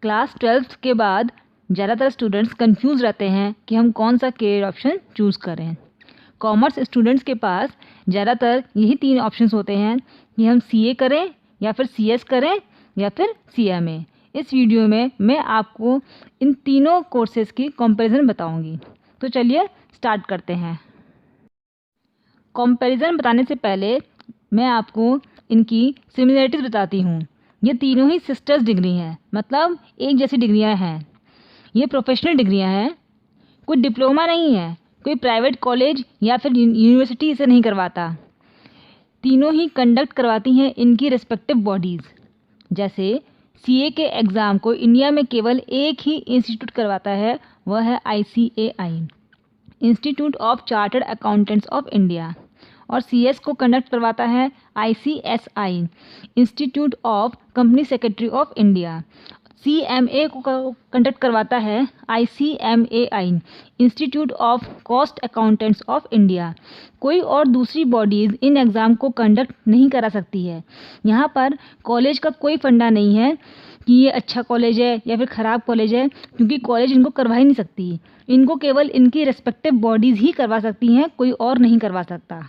Class 12th के बाद ज़्यादातर स्टूडेंट्स कंफ्यूज रहते हैं कि हम कौन सा करियर ऑप्शन चूज़ करें। कॉमर्स स्टूडेंट्स के पास ज़्यादातर यही 3 ऑप्शंस होते हैं कि हम सीए करें या फिर सीएस करें या फिर सीएमए। इस वीडियो में मैं आपको इन तीनों कोर्सेज़ की कंपैरिजन बताऊंगी। तो चलिए स्टार्ट करते हैं। कंपैरिजन बताने से पहले मैं आपको इनकी सिमिलरिटीज़ बताती हूँ। ये तीनों ही सिस्टर्स डिग्री हैं, मतलब एक जैसी डिग्रियाँ हैं। ये प्रोफेशनल डिग्रियाँ हैं, कोई डिप्लोमा नहीं है, कोई प्राइवेट कॉलेज या फिर यूनिवर्सिटी इसे नहीं करवाता। तीनों ही कंडक्ट करवाती हैं इनकी रिस्पेक्टिव बॉडीज़। जैसे सीए के एग्ज़ाम को इंडिया में केवल एक ही इंस्टीट्यूट करवाता है, वह है ICAI, institute of chartered accountants of India, और सीएस को कंडक्ट करवाता है ICSI, institute of company secretary of India. CMA को कंडक्ट करवाता है ICMAI, institute of cost accountants of India. कोई और दूसरी बॉडीज़ इन एग्ज़ाम को कंडक्ट नहीं करा सकती है। यहाँ पर कॉलेज का कोई फंडा नहीं है कि ये अच्छा कॉलेज है या फिर ख़राब कॉलेज है, क्योंकि कॉलेज इनको करवा ही नहीं सकती। इनको केवल इनकी रेस्पेक्टिव बॉडीज़ ही करवा सकती हैं, कोई और नहीं करवा सकता।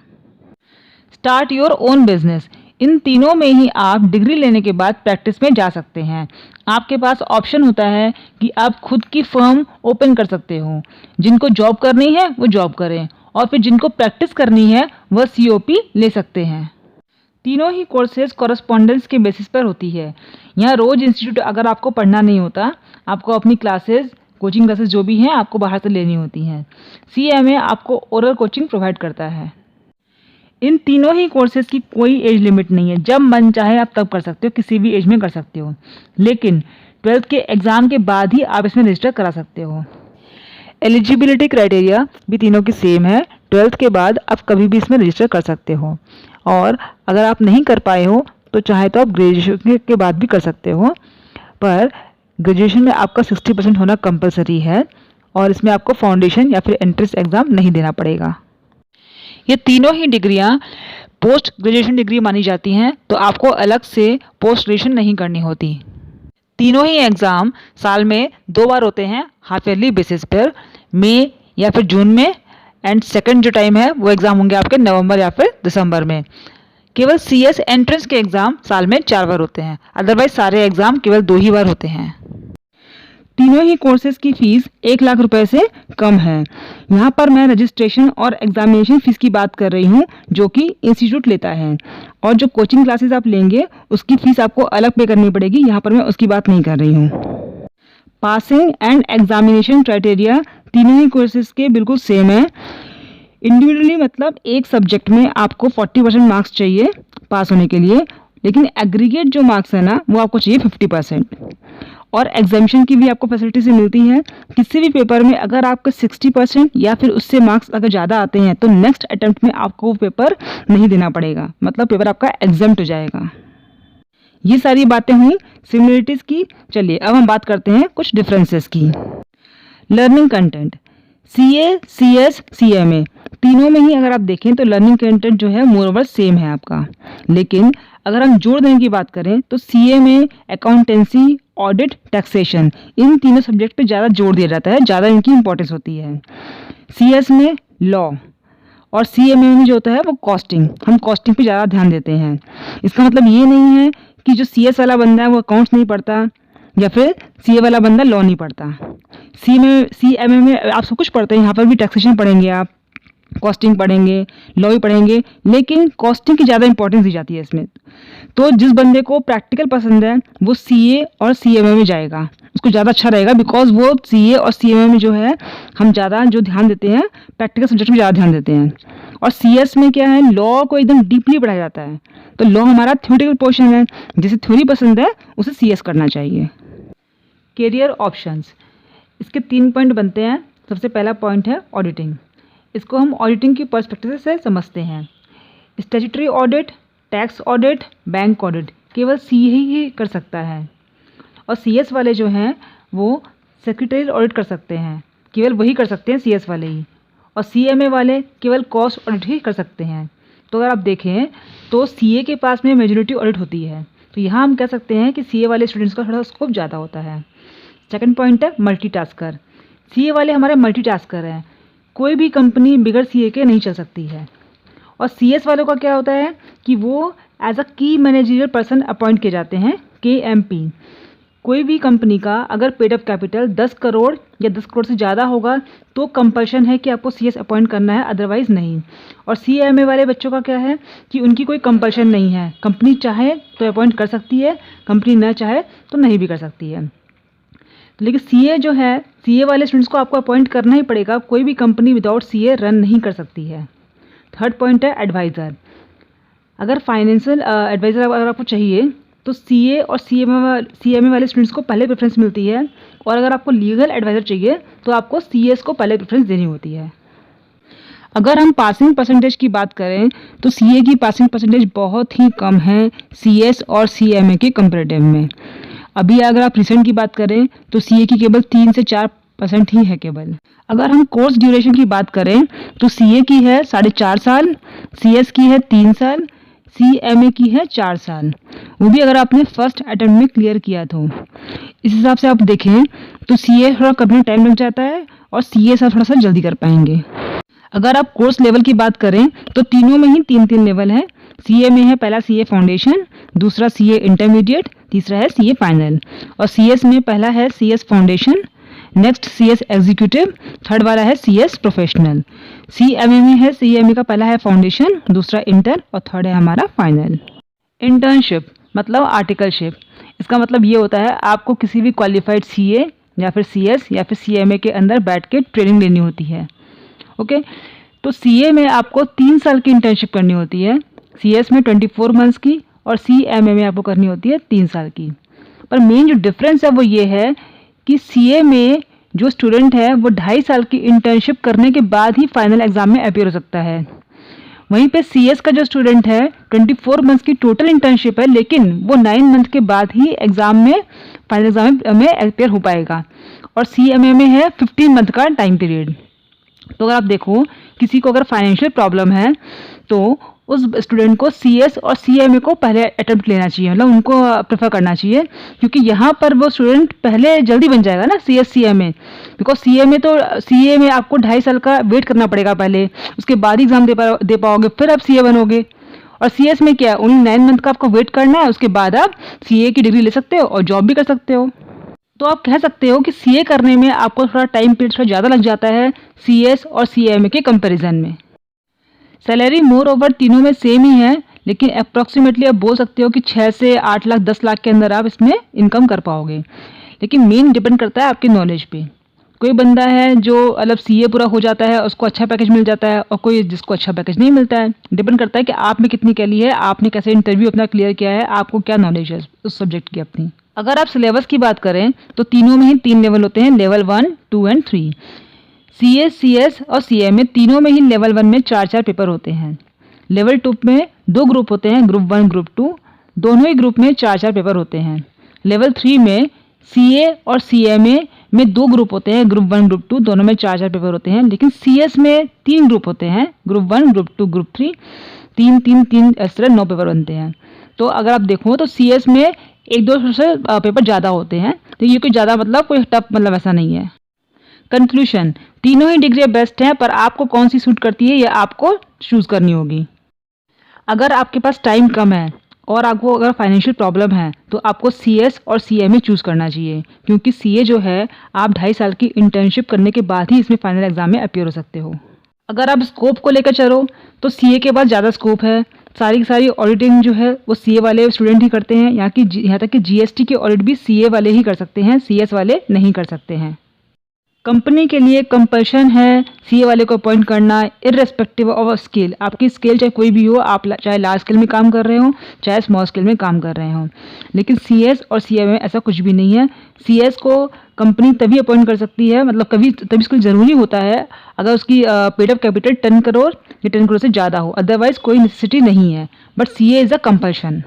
Start your own business. इन तीनों में ही आप डिग्री लेने के बाद प्रैक्टिस में जा सकते हैं। आपके पास ऑप्शन होता है कि आप खुद की फर्म ओपन कर सकते हो। जिनको जॉब करनी है वो जॉब करें, और फिर जिनको प्रैक्टिस करनी है वह COP ले सकते हैं। तीनों ही कोर्सेज कॉरेस्पॉन्डेंस के बेसिस पर होती है। यहाँ रोज़ इंस्टीट्यूट अगर आपको पढ़ना नहीं होता, आपको अपनी क्लासेज, कोचिंग क्लासेस जो भी हैं आपको बाहर से लेनी होती हैं। CMA आपको ओरल कोचिंग प्रोवाइड करता है। इन तीनों ही कोर्सेज की कोई एज लिमिट नहीं है, जब मन चाहे आप तब कर सकते हो, किसी भी एज में कर सकते हो। लेकिन 12th के एग्ज़ाम के बाद ही आप इसमें रजिस्टर करा सकते हो। एलिजिबिलिटी क्राइटेरिया भी तीनों की सेम है। 12th के बाद आप कभी भी इसमें रजिस्टर कर सकते हो, और अगर आप नहीं कर पाए हो तो चाहे तो आप ग्रेजुएशन के बाद भी कर सकते हो, पर ग्रेजुएशन में आपका 60% होना कंपलसरी है, और इसमें आपको फाउंडेशन या फिर एंट्रेंस एग्ज़ाम नहीं देना पड़ेगा। ये तीनों ही डिग्रियां पोस्ट ग्रेजुएशन डिग्री मानी जाती हैं, तो आपको अलग से पोस्ट ग्रेजुएशन नहीं करनी होती। तीनों ही एग्ज़ाम साल में 2 बार होते हैं, हाफ ईयरली बेसिस पर, मई या फिर जून में, एंड सेकंड जो टाइम है वो एग्ज़ाम होंगे आपके नवंबर या फिर दिसंबर में। केवल CS एंट्रेंस के एग्ज़ाम साल में 4 बार होते हैं, अदरवाइज सारे एग्ज़ाम केवल 2 ही बार होते हैं। तीनों ही कोर्सेज की फ़ीस 1 लाख रुपए से कम है। यहाँ पर मैं रजिस्ट्रेशन और एग्जामिनेशन फ़ीस की बात कर रही हूँ, जो कि इंस्टीट्यूट लेता है, और जो कोचिंग क्लासेस आप लेंगे उसकी फ़ीस आपको अलग पे करनी पड़ेगी। यहाँ पर मैं उसकी बात नहीं कर रही हूँ। पासिंग एंड एग्जामिनेशन क्राइटेरिया तीनों ही कोर्सेज के बिल्कुल सेम है। इंडिविजुअली मतलब एक सब्जेक्ट में आपको 40% मार्क्स चाहिए पास होने के लिए, लेकिन एग्रीगेट जो मार्क्स है ना वो आपको चाहिए 50%। और एग्जामिनेशन की भी आपको फैसिलिटी से मिलती है। किसी भी पेपर में अगर आपके 60% या फिर उससे मार्क्स अगर ज़्यादा आते हैं तो नेक्स्ट अटेम्प्ट में आपको वो पेपर नहीं देना पड़ेगा, मतलब पेपर आपका एग्जाम्प्ट हो जाएगा। ये सारी बातें हुई सिमिलरिटीज़ की। चलिए अब हम बात करते हैं कुछ डिफरेंसेस की। Learning content, CA, CS, CMA तीनों में ही अगर आप देखें तो लर्निंग कंटेंट जो है मोर ओवर सेम है आपका। लेकिन अगर हम जोड़ देने की बात करें तो CA में अकाउंटेंसी, ऑडिट, टैक्सेशन, इन तीनों सब्जेक्ट पे ज़्यादा जोर दिया जाता है, ज़्यादा इनकी इंपॉर्टेंस होती है। CS में लॉ, और CMA में जो होता है वो कॉस्टिंग, हम कॉस्टिंग पे ज़्यादा ध्यान देते हैं। इसका मतलब ये नहीं है कि जो CS वाला बंदा है वो अकाउंट्स नहीं पढ़ता, या फिर CA वाला बंदा लॉ नहीं पढ़ता। CMA में आप सब कुछ पढ़ते हैं। यहाँ पर भी टैक्सेशन पढ़ेंगे, आप कॉस्टिंग पढ़ेंगे, लॉ भी पढ़ेंगे, लेकिन कॉस्टिंग की ज़्यादा इंपॉर्टेंस दी जाती है इसमें। तो जिस बंदे को प्रैक्टिकल पसंद है वो CA और CMA में जाएगा, उसको ज़्यादा अच्छा रहेगा, बिकॉज वो CA और CMA में जो है हम ज़्यादा जो ध्यान देते हैं प्रैक्टिकल सब्जेक्ट में ज़्यादा ध्यान देते हैं। और CS में क्या है, लॉ को एकदम डीपली पढ़ाया जाता है, तो लॉ हमारा थ्योरेटिकल पोर्शन है। जिसे थ्योरी पसंद है उसे CS करना चाहिए। करियर ऑप्शंस, इसके 3 पॉइंट बनते हैं। सबसे पहला पॉइंट है ऑडिटिंग। इसको हम ऑडिटिंग की पर्सपेक्टिव से समझते हैं। Statutory audit, tax audit, bank audit केवल CA ही कर सकता है, और CS वाले जो हैं वो सेक्रेटरीयल ऑडिट कर सकते हैं, केवल वही कर सकते हैं CS वाले ही, और CMA वाले केवल कॉस्ट ऑडिट ही कर सकते हैं। तो अगर आप देखें तो CA के पास में मेजॉरिटी ऑडिट होती है, तो तो यहाँ हम कह सकते हैं कि CA वाले स्टूडेंट्स का थोड़ा स्कोप ज़्यादा होता है। सेकंड पॉइंट है मल्टीटास्कर। CA वाले हमारे मल्टीटास्कर हैं, कोई भी कंपनी बिगर CA के नहीं चल सकती है। और CS वालों का क्या होता है कि वो एज अ की मैनेजरियल पर्सन अपॉइंट किए जाते हैं, KMP। कोई भी कंपनी का अगर पेड अप कैपिटल 10 करोड़ या 10 करोड़ से ज़्यादा होगा तो कंपल्शन है कि आपको CS अपॉइंट करना है, अदरवाइज़ नहीं। और CMA वाले बच्चों का क्या है कि उनकी कोई कंपल्शन नहीं है, कंपनी चाहे तो अपॉइंट कर सकती है, कंपनी ना चाहे तो नहीं भी कर सकती है। लेकिन CA जो है, CA वाले स्टूडेंट्स को आपको अपॉइंट करना ही पड़ेगा, कोई भी कंपनी विदाउट CA रन नहीं कर सकती है। थर्ड पॉइंट है एडवाइज़र। अगर फाइनेंशियल एडवाइज़र अगर आपको चाहिए तो CA और CMA वाले स्टूडेंट्स को पहले प्रेफरेंस मिलती है, और अगर आपको लीगल एडवाइज़र चाहिए तो आपको CS को पहले प्रेफरेंस देनी होती है। अगर हम पासिंग परसेंटेज की बात करें तो CA की पासिंग परसेंटेज बहुत ही कम है CS और CMA के कंपेरेटिव में। अभी अगर आप रिसेंट की बात करें तो CA की केवल 3 से 4% ही है केवल। अगर हम कोर्स ड्यूरेशन की बात करें तो CA की है 4.5 साल, CS की है 3 साल, CMA की है 4 साल, वो भी अगर आपने फर्स्ट अटेम्प्ट में क्लियर किया तो। इस हिसाब से आप देखें तो CA थोड़ा कभी टाइम लग जाता है और CS आप थोड़ा सा जल्दी कर पाएंगे। अगर आप कोर्स लेवल की बात करें तो तीनों में ही 3-3 लेवल है। CA में है पहला CA फाउंडेशन, दूसरा CA इंटरमीडिएट, तीसरा है CA फाइनल। और CS में पहला है CS foundation, next CS executive, third वाला है CS प्रोफेशनल। CMA में है CMA का पहला है फाउंडेशन, दूसरा इंटर और थर्ड है हमारा फाइनल। इंटर्नशिप मतलब आर्टिकलशिप, इसका मतलब ये होता है आपको किसी भी क्वालिफाइड CA या फिर CS या फिर CMA के अंदर बैठ के ट्रेनिंग लेनी होती है। ओके, तो CA में आपको 3 साल की इंटर्नशिप करनी होती है, CS में 24 मंथ्स की और CMA में आपको करनी होती है 3 साल की। पर मेन जो डिफरेंस है वो ये है कि CA में जो स्टूडेंट है वो 2.5 साल की इंटर्नशिप करने के बाद ही फाइनल एग्जाम में अपीयर हो सकता है। वहीं पे CS का जो स्टूडेंट है 24 मंथ्स की टोटल इंटर्नशिप है, लेकिन वो 9 मंथ के बाद ही एग्जाम में फाइनल एग्जाम में अपीयर हो पाएगा। और CMA में है 15 मंथ का टाइम पीरियड। तो अगर आप देखो किसी को अगर फाइनेंशियल प्रॉब्लम है तो उस स्टूडेंट को CS और CMA को पहले अटेम्प्ट लेना चाहिए, मतलब उनको प्रेफर करना चाहिए, क्योंकि यहाँ पर वो स्टूडेंट पहले जल्दी बन जाएगा ना CS CMA। बिकॉज CA में आपको 2.5 साल का वेट करना पड़ेगा पहले, उसके बाद ही एग्जाम दे पाओगे, फिर आप CA बनोगे। और CS में क्या है, ओनली 9 मंथ का आपको वेट करना है, उसके बाद आप CA की डिग्री ले सकते हो और जॉब भी कर सकते हो। तो आप कह सकते हो कि CA करने में आपको थोड़ा टाइम पीरियड थोड़ा ज़्यादा लग जाता है CS और CMA के कंपैरिजन में। सैलरी मोर ओवर तीनों में सेम ही है, लेकिन अप्रॉक्सीमेटली आप बोल सकते हो कि 6 से 8 लाख 10 लाख के अंदर आप इसमें इनकम कर पाओगे। लेकिन मेन डिपेंड करता है आपकी नॉलेज पे। कोई बंदा है जो मतलब CA पूरा हो जाता है, उसको अच्छा पैकेज मिल जाता है, और कोई जिसको अच्छा पैकेज नहीं मिलता है। डिपेंड करता है कि आप में कितनी कैली है, आपने कैसे इंटरव्यू अपना क्लियर किया है, आपको क्या नॉलेज है उस सब्जेक्ट की अपनी। अगर आप सिलेबस की बात करें तो तीनों में ही 3 लेवल होते हैं, लेवल 1, 2 एंड 3। CS, CS और CMA तीनों में ही लेवल 1 में 4-4 पेपर होते हैं। लेवल 2 में 2 ग्रुप होते हैं, ग्रुप 1, ग्रुप 2, दोनों ही ग्रुप में 4-4 पेपर होते हैं। लेवल 3 में CA और CMA में 2 ग्रुप होते हैं, ग्रुप 1, ग्रुप 2, दोनों में 4-4 पेपर होते हैं। लेकिन CS में 3 ग्रुप होते हैं, ग्रुप 1, ग्रुप 2, ग्रुप 3, 3 इस तरह 9 पेपर बनते हैं। तो अगर आप देखो तो CS में 1-2 से पेपर ज़्यादा होते हैं, तो ये कोई ज़्यादा मतलब कोई टफ मतलब ऐसा नहीं है। कंक्लूशन, तीनों ही डिग्रियाँ बेस्ट हैं, पर आपको कौन सी सूट करती है ये आपको चूज़ करनी होगी। अगर आपके पास टाइम कम है और आपको अगर फाइनेंशियल प्रॉब्लम है तो आपको CS और CMA चूज़ करना चाहिए, क्योंकि CA जो है आप 2.5 साल की इंटर्नशिप करने के बाद ही इसमें फाइनल एग्जाम में अपीयर हो सकते हो। अगर आप स्कोप को लेकर चलो तो CA के पास ज़्यादा स्कोप है, सारी की सारी ऑडिटिंग जो है वो CA वाले स्टूडेंट ही करते हैं, यहाँ तक कि GST के ऑडिट भी CA वाले ही कर सकते हैं, CS वाले नहीं कर सकते हैं। कंपनी के लिए कंपल्शन है CA वाले को अपॉइंट करना, इररेस्पेक्टिव ऑफ स्केल। आपकी स्केल चाहे कोई भी हो, आप चाहे लार्ज स्केल में काम कर रहे हो चाहे स्मॉल स्केल में काम कर रहे हो, लेकिन CS और CA में ऐसा कुछ भी नहीं है। CS को कंपनी तभी अपॉइंट कर सकती है, मतलब तभी इसको ज़रूरी होता है अगर उसकी पेड अप कैपिटल 10 करोड़ या 10 करोड़ से ज़्यादा हो, अदरवाइज़ कोई नेसेसिटी नहीं है। But CA is a compulsion.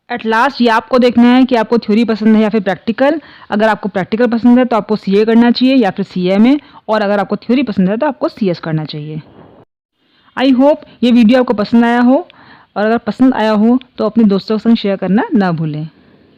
At last ये आपको देखना है कि आपको थ्योरी पसंद है या फिर प्रैक्टिकल। अगर आपको प्रैक्टिकल पसंद है तो आपको CA करना चाहिए या फिर CMA, और अगर आपको थ्योरी पसंद है तो आपको CS करना चाहिए। आई होप ये वीडियो आपको पसंद आया हो, और अगर पसंद आया हो तो अपने दोस्तों के संग शेयर करना ना भूलें।